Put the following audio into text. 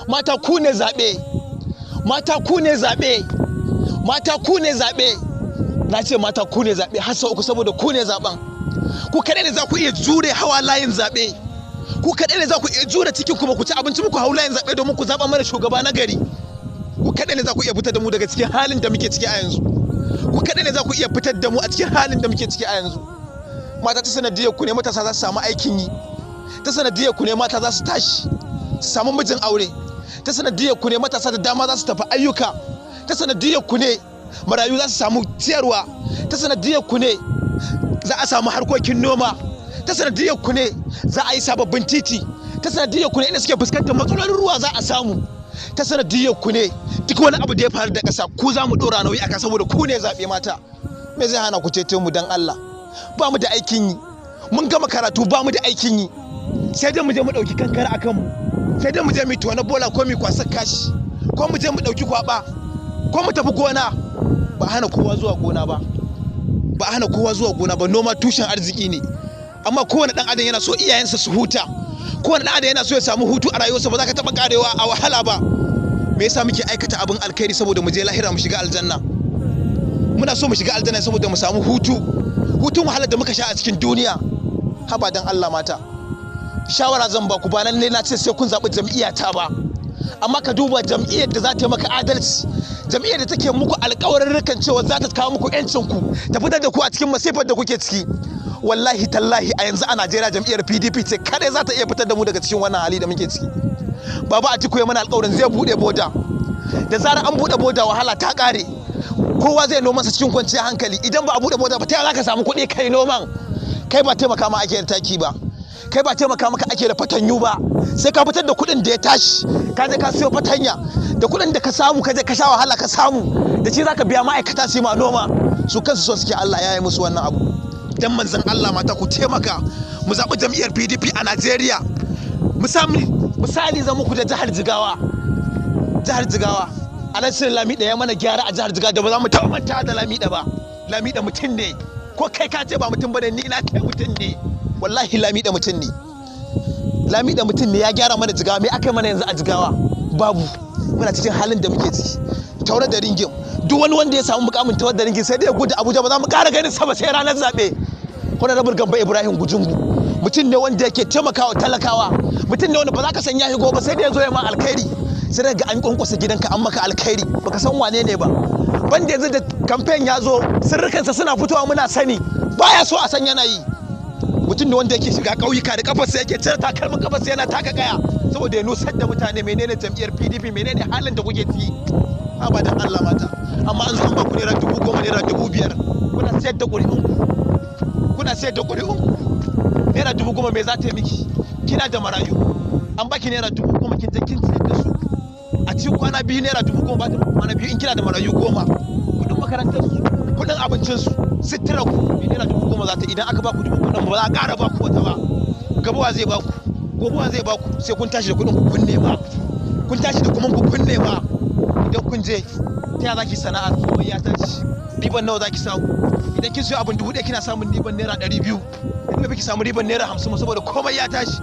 mata ku ne zaɓe, mata ku ne zaɓe, mata ku ne zaɓe. Na ce mata ku ne zaɓe har sau uku saboda ku ne zaɓen. Ku kaɗai ne za ku iya jure hawa layin zaɓe. Ku kaɗai ne za ku iya jure cikin kuma ku ci abinci muku hau layin zaɓe domin ku zaɓa mana shugaba na gari. Ku kaɗai ne za ku iya fitar da mu daga cikin halin da muke ciki a yanzu. Ku kaɗai ne za ku iya fitar da mu a cikin halin da muke ciki a yanzu. Mata ta sanadiyar ku ne matasa za su samu aikin yi. Ta sanadiyar ku ne mata za su tashi su samu mijin aure. Ta sanadiyar ku ne matasa da dama za su tafi ayyuka. Ta sanadiyar ku ne marayu za su samu ciyarwa. Ta sanadiyar ku ne za a samu harkokin noma. Ta sanadiyar ku ne za a yi sababbin titi. Ta sanadiyar ku ne inda suke fuskantar matsalolin ruwa za a samu. Ta sanadiyar ku ne duk wani abu da ya faru da ƙasa ku za mu ɗora nauyi aka saboda ku ne zaɓe mata. Me zai hana ku ceto mu dan Allah? Ba mu da aikin yi, mun gama karatu ba mu da aikin yi, sai dai mu je mu ɗauki kankara a kanmu, sai dai mu je mu tuwa na bola ko mu kwasa kashi, ko mu je mu ɗauki kwaɓa, ko mu tafi gona. Ba hana kowa zuwa gona ba, ba hana kowa zuwa gona ba, noma tushen arziki ne. Amma kowane ɗan adam yana so iyayensa su huta, kowane ɗan adam yana so ya samu hutu a rayuwarsa, ba za ka taɓa ƙarewa a wahala ba. Me yasa muke aikata abin alkhairi? Saboda mu je lahira mu shiga aljanna. Muna so mu shiga aljanna saboda mu samu hutun wahalar da muka sha a cikin duniya. Haba dan Allah mata, shawara zan ba ku, ba nan ne na ce sai kun zaɓi jam'iyyata ba, amma ka duba jam'iyyar da za ta yi maka adalci, jam'iyyar da take muku alƙawarin cewa za ta kawo muku ƴancinku, ta fitar da ku a cikin masifar da kuke ciki. Wallahi tallahi a yanzu a Najeriya jam'iyyar PDP ce kadai za ta iya fitar da mu daga cikin wannan hali da muke ciki. Baba Atiku ya mana alƙawarin zai buɗe boda, da zarar an buɗe boda wahala ta ƙare, kowa zai nomansa cikin kwanciyar hankali. Idan ba a buɗe boda ba ta yaya za ka samu kuɗi kai noman? Kai ba taimaka ma ake da taki ba, kai ba taimaka maka ake da fatanyu ba, sai ka fitar da kuɗin da ya tashi ka je ka siyo fatanya, da kuɗin da ka samu ka je ka sha wahala ka samu, da shi zaka biya ma'aikata su yi ma noma. Su kansu so suke Allah ya yi musu wannan abu. Dan manzon Allah mata ku taimaka mu zaɓi jam'iyyar PDP a Najeriya. Misali zan muku da jihar Jigawa. Jihar Jigawa Alhassan Lamida ya mana gyara a jihar Jigawa da ba za mu taɓa manta da Lamida ba. Lamida mutum ne, ko kai ka ce ba mutum bane, ni na kai mutum ne. Wallahi Lamida mutum ne. Lamida mutum ne, ya gyara mana Jigawa. Me aka yi mana yanzu a Jigawa? Babu. Muna cikin halin da muke ciki. Taure da ringin, duk wani wanda ya samu mukamin tawar da ringin sai dai ya gudu Abuja, ba za mu ƙara ganin sa ba sai ranar zaɓe. Honorable Gamba Ibrahim Gujungu mutum ne wanda yake taimakawa talakawa, mutum ne wanda ba za ka san ya shigo ba sai da ya zo ya ma alkhairi, sai daga an kwankwasa gidanka an maka alkhairi baka san wane ne ba. Banda yanzu da kamfen ya zo sirrikansa suna fitowa muna sani, baya so a san yana yi. Mutum ne wanda yake shiga ƙauyuka da kafarsa, yake cire takalmin kafarsa yana taka kaya saboda ya nusar da mutane menene jam'iyyar PDP, menene halin da kuke ciki. Ba dan Allah mata, amma an zo an ba ku naira 10,000 naira 5,000 kuna sayar da ƙuri'un, kuna sayar da ƙuri'un. Naira 10,000 me za ta yi miki? Kina da marayu, an baki naira 10,000 kin je kin sayar da su. A cikin kwana biyu naira 10,000 ba ta kwana biyu in kina da marayu 10, kuɗin makarantar su, kuɗin abincin su, sitira ku, naira 10,000 za ta. Idan aka ba ku 10,000 ba za a ƙara ba ku wata ba. Gabawa zai ba ku, gobawa zai ba ku, sai kun tashi da kuɗin ku kun nema, kun tashi da kuma ku kun nema. Idan kun je ta yaya za ki sana'a ko ya tashi, riban nawa za ki samu? Idan kin siyo abin 1,000 kina samun riban naira 200, in ba ki samu riban naira 50 saboda komai ya tashi.